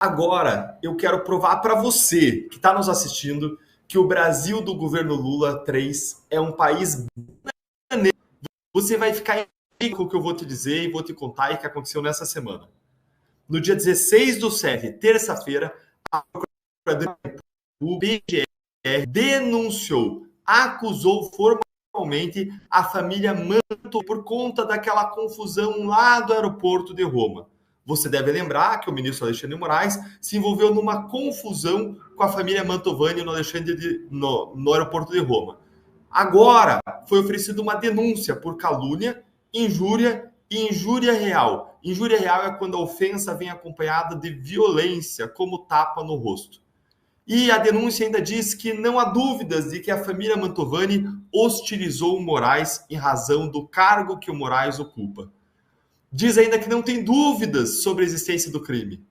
Agora, eu quero provar para você que está nos assistindo que o Brasil do governo Lula 3 é um país bananeiro. Você vai ficar com o que eu vou te dizer e vou te contar o que aconteceu nessa semana. No dia 16/7, terça-feira, a Procuradoria do PGR denunciou, acusou formalmente a família Manto por conta daquela confusão lá do aeroporto de Roma. Você deve lembrar que o ministro Alexandre de Moraes se envolveu numa confusão com a família Mantovani no aeroporto de Roma. Agora foi oferecida uma denúncia por calúnia, injúria e injúria real. Injúria real é quando a ofensa vem acompanhada de violência, como tapa no rosto. E a denúncia ainda diz que não há dúvidas de que a família Mantovani hostilizou o Moraes em razão do cargo que o Moraes ocupa. Diz ainda que não tem dúvidas sobre a existência do crime.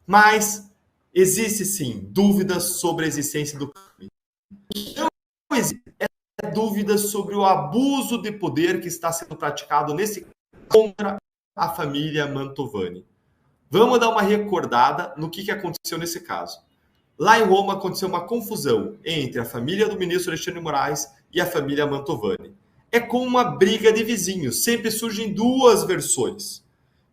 Mas existe sim dúvidas sobre a existência do crime. Não existe dúvidas sobre o abuso de poder que está sendo praticado nesse contra a família Mantovani. Vamos dar uma recordada no que aconteceu nesse caso. Lá em Roma aconteceu uma confusão entre a família do ministro Alexandre de Moraes e a família Mantovani. É como uma briga de vizinhos, sempre surgem duas versões.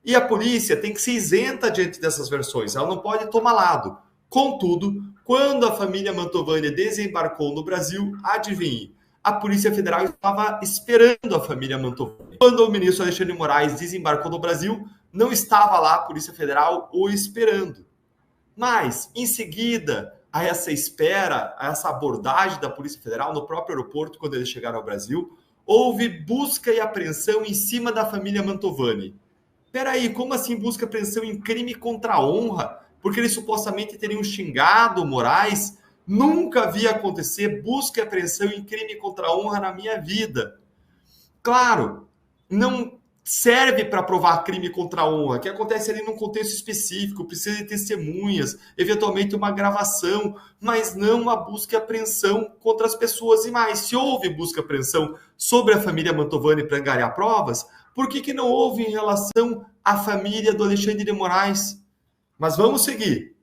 E a polícia tem que ser isenta diante dessas versões, ela não pode tomar lado. Contudo, quando a família Mantovani desembarcou no Brasil, adivinhe, a Polícia Federal estava esperando a família Mantovani. Quando o ministro Alexandre de Moraes desembarcou no Brasil, não estava lá a Polícia Federal o esperando. Mas, em seguida, a essa espera, a essa abordagem da Polícia Federal no próprio aeroporto, quando eles chegaram ao Brasil, houve busca e apreensão em cima da família Mantovani. Peraí, como assim busca e apreensão em crime contra a honra? Porque eles supostamente teriam xingado o Moraes? Nunca vi acontecer busca e apreensão em crime contra a honra na minha vida. Claro, não serve para provar crime contra a honra, que acontece ali num contexto específico, precisa de testemunhas, eventualmente uma gravação, mas não uma busca e apreensão contra as pessoas. E mais, se houve busca e apreensão sobre a família Mantovani para angariar provas, por que não houve em relação à família do Alexandre de Moraes? Mas vamos seguir.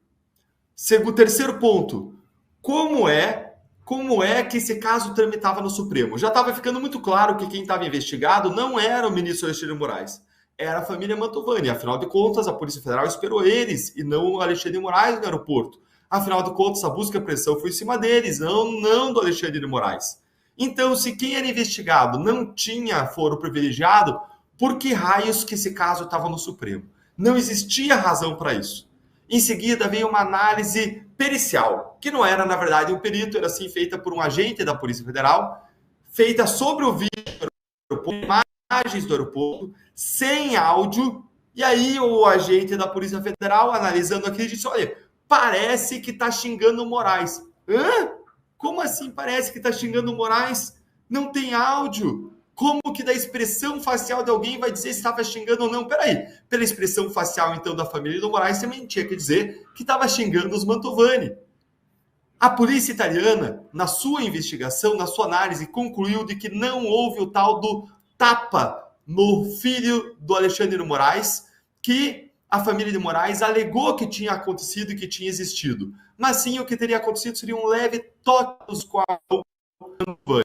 Terceiro ponto, como é que esse caso tramitava no Supremo? Já estava ficando muito claro que quem estava investigado não era o ministro Alexandre de Moraes, era a família Mantovani. Afinal de contas, a Polícia Federal esperou eles e não o Alexandre de Moraes no aeroporto. Afinal de contas, a busca e apreensão foi em cima deles, não do Alexandre de Moraes. Então, se quem era investigado não tinha foro privilegiado, por que raios que esse caso estava no Supremo? Não existia razão para isso. Em seguida, veio uma análise pericial, que não era, na verdade, um perito, era assim feita por um agente da Polícia Federal, feita sobre o vídeo do aeroporto, imagens do aeroporto, sem áudio, e aí o agente da Polícia Federal, analisando aquilo, disse, olha, parece que está xingando o Moraes. Hã? Como assim parece que está xingando o Moraes? Não tem áudio. Como que da expressão facial de alguém vai dizer se estava xingando ou não? Peraí, pela expressão facial, então, da família do Moraes, também tinha que dizer que estava xingando os Mantovani. A polícia italiana, na sua investigação, na sua análise, concluiu de que não houve o tal do tapa no filho do Alexandre de Moraes, que a família de Moraes alegou que tinha acontecido e que tinha existido. Mas sim, o que teria acontecido seria um leve toque nos quadros Mantovani.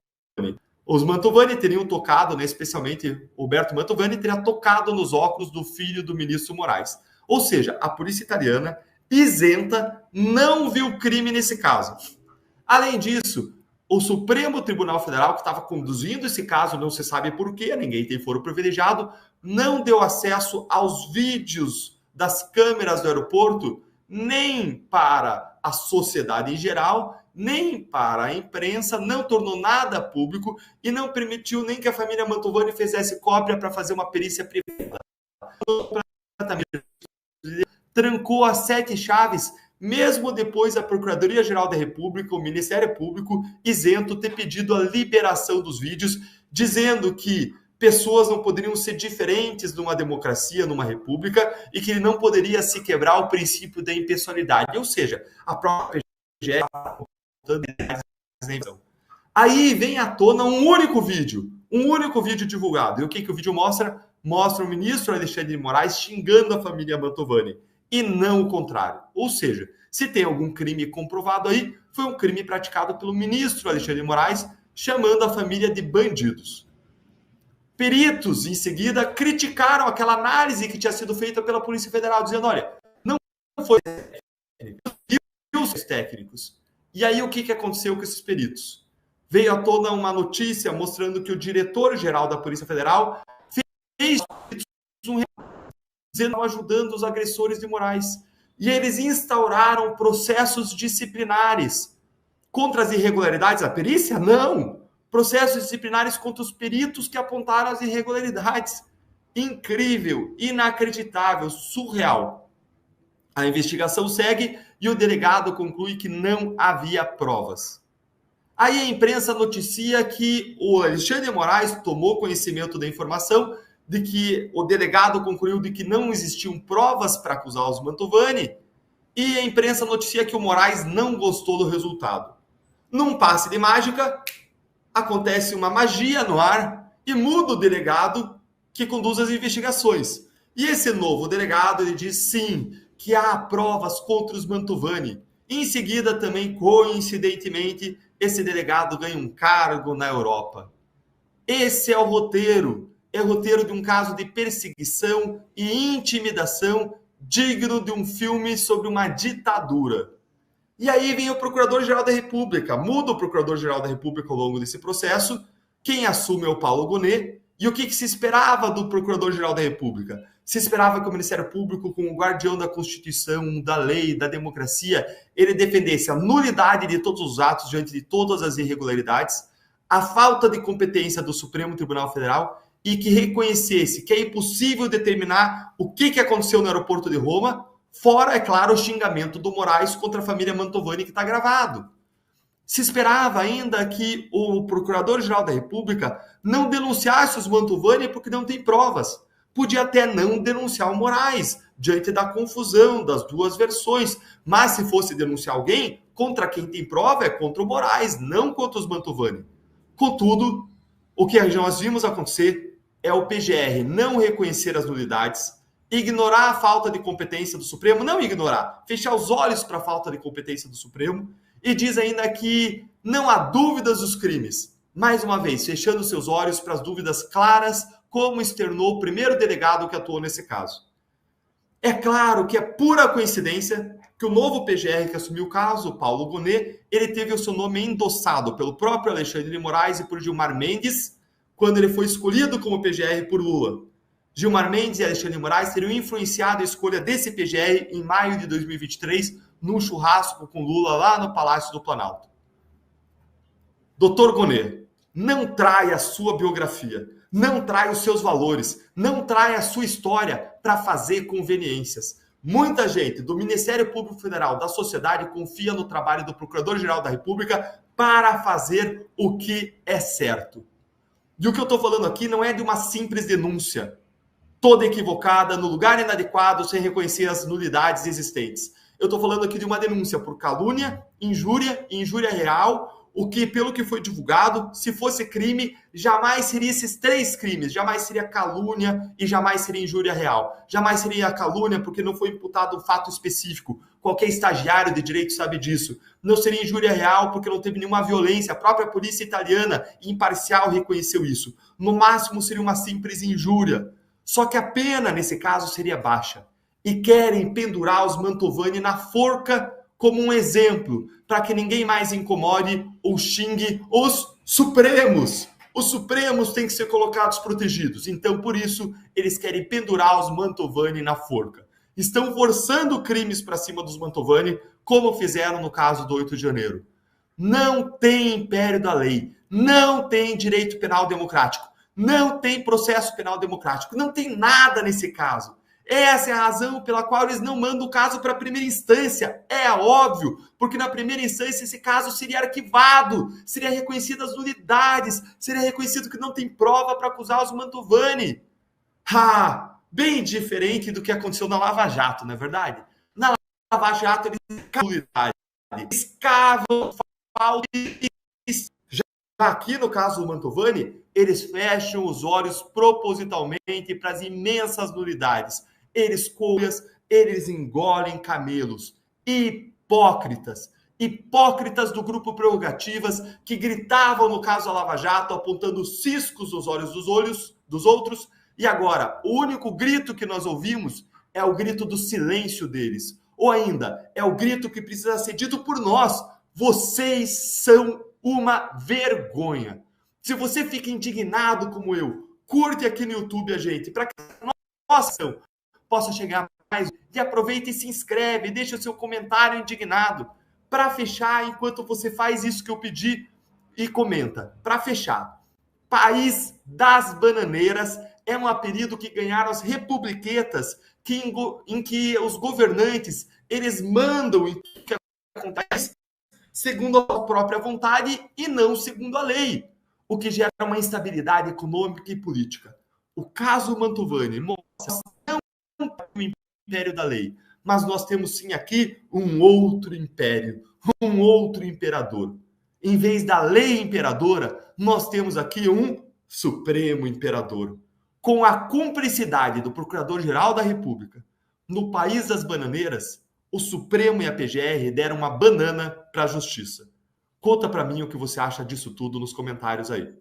Os Mantovani teriam tocado, né, especialmente Roberto Mantovani, teria tocado nos óculos do filho do ministro Moraes. Ou seja, a polícia italiana, isenta, não viu crime nesse caso. Além disso, o Supremo Tribunal Federal, que estava conduzindo esse caso, não se sabe por quê, ninguém tem foro privilegiado, não deu acesso aos vídeos das câmeras do aeroporto, nem para a sociedade em geral, nem para a imprensa, não tornou nada público e não permitiu nem que a família Mantovani fizesse cópia para fazer uma perícia privada. Trancou as 7 chaves, mesmo depois da Procuradoria-Geral da República, o Ministério Público, isento, ter pedido a liberação dos vídeos, dizendo que pessoas não poderiam ser diferentes numa democracia, numa república, e que não poderia se quebrar o princípio da impessoalidade. Ou seja, a própria PGR. Aí vem à tona um único vídeo divulgado. E o que o vídeo mostra? Mostra o ministro Alexandre de Moraes xingando a família Mantovani. e não o contrário. Ou seja, se tem algum crime comprovado aí, foi um crime praticado pelo ministro Alexandre de Moraes, chamando a família de bandidos. Peritos, em seguida, criticaram aquela análise que tinha sido feita pela Polícia Federal, dizendo, olha, não foi os técnicos. E aí, o que aconteceu com esses peritos? Veio à tona uma notícia mostrando que o diretor-geral da Polícia Federal fez um dizendo ajudando os agressores de Moraes. E eles instauraram processos disciplinares contra as irregularidades da perícia? Não! Processos disciplinares contra os peritos que apontaram as irregularidades. Incrível, inacreditável, surreal. A investigação segue e o delegado conclui que não havia provas. Aí a imprensa noticia que o Alexandre de Moraes tomou conhecimento da informação de que o delegado concluiu de que não existiam provas para acusar os Mantovani, e a imprensa noticia que o Moraes não gostou do resultado. Num passe de mágica, acontece uma magia no ar e muda o delegado que conduz as investigações. E esse novo delegado, ele diz sim, que há provas contra os Mantovani. Em seguida, também, coincidentemente, esse delegado ganha um cargo na Europa. Esse é o roteiro de um caso de perseguição e intimidação digno de um filme sobre uma ditadura. E aí vem o Procurador-Geral da República, muda o Procurador-Geral da República ao longo desse processo, quem assume é o Paulo Gonet, e o que se esperava do Procurador-Geral da República? Se esperava que o Ministério Público, como guardião da Constituição, da lei, da democracia, ele defendesse a nulidade de todos os atos diante de todas as irregularidades, a falta de competência do Supremo Tribunal Federal e que reconhecesse que é impossível determinar o que aconteceu no aeroporto de Roma, fora, é claro, o xingamento do Moraes contra a família Mantovani que está gravado. Se esperava ainda que o Procurador-Geral da República não denunciasse os Mantovani porque não tem provas. Podia até não denunciar o Moraes, diante da confusão das duas versões. Mas se fosse denunciar alguém, contra quem tem prova é contra o Moraes, não contra os Mantovani. Contudo, o que nós vimos acontecer é o PGR não reconhecer as nulidades, ignorar a falta de competência do Supremo, não ignorar, fechar os olhos para a falta de competência do Supremo, e diz ainda que não há dúvidas dos crimes. Mais uma vez, fechando seus olhos para as dúvidas claras, como externou o primeiro delegado que atuou nesse caso. É claro que é pura coincidência que o novo PGR que assumiu o caso, Paulo Gonet, ele teve o seu nome endossado pelo próprio Alexandre de Moraes e por Gilmar Mendes, quando ele foi escolhido como PGR por Lula. Gilmar Mendes e Alexandre de Moraes teriam influenciado a escolha desse PGR em maio de 2023, num churrasco com Lula lá no Palácio do Planalto. Doutor Gonet, não traia a sua biografia, não traia os seus valores, não traia a sua história para fazer conveniências. Muita gente do Ministério Público Federal, da sociedade, confia no trabalho do Procurador-Geral da República para fazer o que é certo. E o que eu estou falando aqui não é de uma simples denúncia, toda equivocada, no lugar inadequado, sem reconhecer as nulidades existentes. Eu estou falando aqui de uma denúncia por calúnia, injúria e injúria real, o que, pelo que foi divulgado, se fosse crime, jamais seria esses três crimes. Jamais seria calúnia e jamais seria injúria real. Jamais seria calúnia porque não foi imputado um fato específico. Qualquer estagiário de direito sabe disso. Não seria injúria real porque não teve nenhuma violência. A própria polícia italiana, imparcial, reconheceu isso. No máximo, seria uma simples injúria. Só que a pena, nesse caso, seria baixa. E querem pendurar os Mantovani na forca como um exemplo, para que ninguém mais incomode ou xingue os Supremos. Os Supremos têm que ser colocados protegidos. Então, por isso, eles querem pendurar os Mantovani na forca. Estão forçando crimes para cima dos Mantovani, como fizeram no caso do 8 de janeiro. Não tem império da lei, não tem direito penal democrático, não tem processo penal democrático, não tem nada nesse caso. Essa é a razão pela qual eles não mandam o caso para a primeira instância. É óbvio, porque na primeira instância esse caso seria arquivado, seria reconhecidas as nulidades, seria reconhecido que não tem prova para acusar os Mantovani. Bem diferente do que aconteceu na Lava Jato, não é verdade? Na Lava Jato eles escavam falta. Já aqui no caso do Mantovani, eles fecham os olhos propositalmente para as imensas nulidades. Eles eles engolem camelos. Hipócritas. Hipócritas do grupo Prerrogativas que gritavam no caso da Lava Jato, apontando ciscos nos olhos dos outros, e agora o único grito que nós ouvimos é o grito do silêncio deles. Ou ainda, é o grito que precisa ser dito por nós. Vocês são uma vergonha. Se você fica indignado como eu, curte aqui no YouTube a gente, para que a nossa ação possa chegar mais. E aproveita e se inscreve, deixa o seu comentário indignado. Para fechar, enquanto você faz isso que eu pedi e comenta, para fechar, país das bananeiras é um apelido que ganharam as republiquetas, em que os governantes, eles mandam em tudo que acontece segundo a sua própria vontade e não segundo a lei, o que gera uma instabilidade econômica e política. O caso Mantovani mostra não o império da lei, mas nós temos sim aqui um outro império, um outro imperador. Em vez da lei imperadora, nós temos aqui um Supremo Imperador, com a cumplicidade do Procurador-Geral da República. No país das bananeiras, o Supremo e a PGR deram uma banana para a Justiça. Conta para mim o que você acha disso tudo nos comentários aí.